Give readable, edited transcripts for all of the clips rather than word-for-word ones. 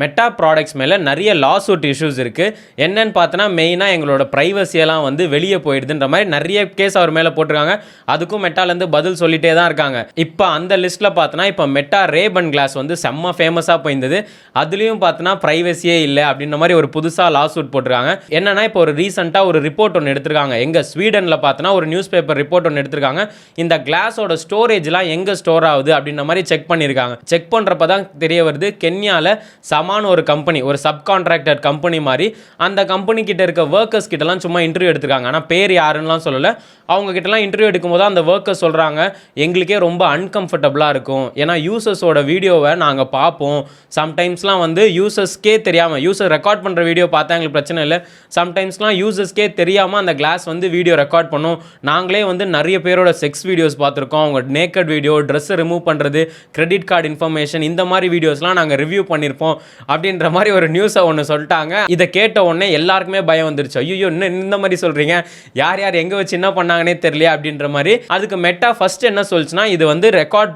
Meta products மேலே நிறைய lawsuit issues இருக்குது. என்னன்னு பார்த்தோன்னா மெயினாக எங்களோட ப்ரைவசியெல்லாம் வந்து வெளியே போயிடுதுன்ற மாதிரி நிறைய கேஸ் அவர் மேலே போட்டிருக்காங்க. அதுக்கும் மெட்டாலேருந்து பதில் சொல்லிட்டே தான் இருக்காங்க. இப்போ அந்த லிஸ்ட்டில் பார்த்தோன்னா இப்போ மெட்டா ரேபன் கிளாஸ் வந்து செம்ம ஃபேமஸாக போயிருந்தது. அதுலேயும் பார்த்தோன்னா ப்ரைவசியே இல்லை அப்படின்ற மாதிரி ஒரு புதுசாக லாசூட் போட்டிருக்காங்க. என்னன்னா இப்போ ஒரு ரீசெண்டாக ஒரு ரிப்போர்ட் ஒன்று எடுத்திருக்காங்க. எங்கள் ஸ்வீடனில் பார்த்தோன்னா ஒரு நியூஸ் பேப்பர் ரிப்போர்ட் ஒன்று எடுத்திருக்காங்க. இந்த கிளாஸோட ஸ்டோரேஜ்லாம் எங்கே ஸ்டோர் ஆகுது அப்படின்ற மாதிரி செக் பண்ணியிருக்காங்க. செக் பண்ணுறப்ப தான் தெரிய வருது கென்யாவில் சமான ஒரு கம்பெனி, ஒரு சப் கான்ட்ராக்டர் கம்பெனி மாதிரி, அந்த கம்பெனி கிட்ட இருக்க ஒர்க்கர்ஸ் கிட்டலாம் சும்மா இன்டர்வியூ எடுத்துருக்காங்க. ஆனால் பேர் யாருன்னெலாம் சொல்லலை. அவங்க கிட்டலாம் இன்டர்வியூ எடுக்கும்போது அந்த ஒர்க்கர்ஸ் சொல்கிறாங்க, எங்களுக்கே ரொம்ப அன்கம்ஃபர்டபுளாக இருக்கும். ஏன்னா யூசர்ஸோட வீடியோவை நாங்கள் பார்ப்போம். சம்டைம்ஸ்லாம் வந்து யூசர்ஸ்க்கே தெரியாமல், யூசர் ரெக்கார்ட் பண்ணுற வீடியோ பார்த்தா எங்களுக்கு பிரச்சனை இல்லை. சம்டைம்ஸ்லாம் யூசர்ஸ்க்கே தெரியாமல் அந்த கிளாஸ் வந்து வீடியோ ரெக்கார்ட் பண்ணும். நாங்களே வந்து நிறைய பேரோட செக்ஸ் வீடியோஸ் பார்த்துருக்கோம். அவங்க நேக்கட் வீடியோ, ட்ரெஸ்ஸை ரிமூவ் பண்ணுறது, கிரெடிட் கார்டு இன்ஃபர்மேஷன், இந்த மாதிரி வீடியோஸ்லாம் நாங்கள் ரிவ்யூ பண்ணியிருப்போம் அப்படின்ற மாதிரி ஒரு நியூஸை ஒன்று சொல்லிட்டாங்க. இதை கேட்ட உடனே எல்லாருக்குமே பயம் வந்துருச்சு. ஐயோ இன்னும் இந்த மாதிரி சொல்கிறீங்க, யார் யார் எங்கே வச்சு என்ன பண்ணாங்கன்னே தெரியல அப்படின்ற மாதிரி. அதுக்கு மெட்டா ஃபர்ஸ்ட் என்ன சொல்லுச்சுன்னா, இது வந்து ரெக்கார்ட்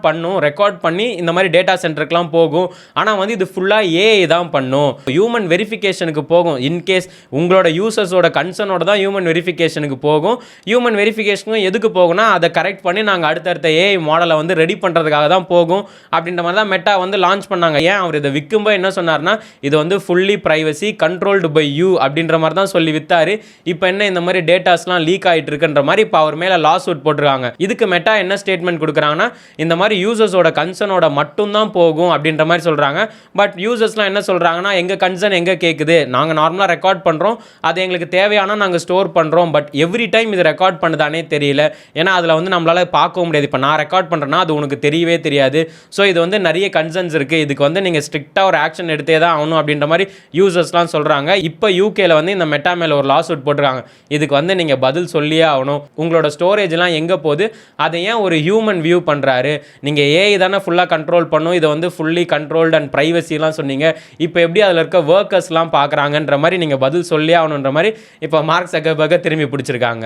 பண்ணி இந்த மாதிரி டேட்டா சென்டருக்குலாம் போகும். ஆனால் வந்து இது ஃபுல்லாக ஏஐ தான் பண்ணும். ஹியூமன் வெரிஃபிகேஷனுக்கு போகும். இன்கேஸ் உங்களோட யூசர்ஸோட கன்சர்னோட தான் ஹியூமன் வெரிஃபிகேஷனுக்கு போகும். ஹியூமன் வெரிஃபிகேஷனுக்கும் எதுக்கு போகும்னா, அதை கரெக்ட் பண்ணி நாங்கள் அடுத்தடுத்த ஏஐ மாடலை வந்து ரெடி பண்ணுறதுக்காக தான் போகும் அப்படின்ற மாதிரி தான் மெட்டா வந்து லான்ச் பண்ணாங்க. ஏன் அவர் இதை விற்கும்போது என்ன சொன்னார்னா, இது வந்து fully privacy controlled by you அப்படின்ற மாதிரி தான் சொல்லி வித்தாரு. இப்போ என்ன இந்த மாதிரி டேட்டாஸ்லாம் லீக் ஆகிட்டு இருக்குன்ற மாதிரி இப்போ அவர் மேலே லாசூட் போட்டிருக்காங்க. இதுக்கு மெட்டா என்ன ஸ்டேட்மெண்ட் கொடுக்குறாங்கன்னா, இந்த மாதிரி யூசர்ஸோட கன்சர்னோட மட்டும்தான் போகும் அப்படின்ற மாதிரி சொல்கிறாங்க. பட் யூசர்ஸ்லாம் என்ன சொல்கிறாங்கன்னா, எங்கள் கன்சர்ன் எங்கே கேட்குது, நாங்கள் நார்மலாக ரெக்கார்ட் பண்ணுறோம், அது எங்களுக்கு தேவையான நாங்கள் ஸ்டோர் பண்ணுறோம். பட் எவ்ரி டைம் இது ரெக்கார்ட் பண்ணுதானே தெரியல. ஏன்னா அதில் வந்து நம்மளால் பார்க்கவும் முடியாது. இப்போ நான் ரெக்கார்ட் பண்ணுறேன்னா அது உனக்கு தெரியவே தெரியாது. ஸோ இது வந்து நிறைய கன்சர்ன்ஸ் இருக்குது. இதுக்கு வந்து நீங்கள் ஸ்ட்ரிக்டாக ஒரு ஆக்ஷன் எடுத்தே தான் ஆகணும் அப்படின்ற மாதிரி யூசர்ஸ்லாம் சொல்கிறாங்க. இப்போ யூகேல வந்து இந்த மெட்டா மேலே ஒரு லாசூட் போட்டிருக்காங்க. இதுக்கு வந்து நீங்கள் பதில் சொல்லியே ஆகணும். உங்களோட ஸ்டோரேஜ்லாம் எங்கே போகுது, அதை ஏன் ஒரு ஹியூமன் வியூ பண்ணுறாரு, நீங்கள் ஏஐ தானே ஃபுல்லாக கண்ட்ரோல் பண்ணும், இதை வந்து ஃபுல்லி கண்ட்ரோல்டு அண்ட் ப்ரைவசிலாம் சொன்னீங்க, இப்போ எப்படி அதில் இருக்க ஒர்க்கர்ஸ்லாம் பார்க்குறாங்கன்ற மாதிரி நீங்கள் பதில் சொல்லியே ஆகணுன்ற மாதிரி இப்போ மார்க் ஜக்கர்பர்கை திரும்பி பிடிச்சிருக்காங்க.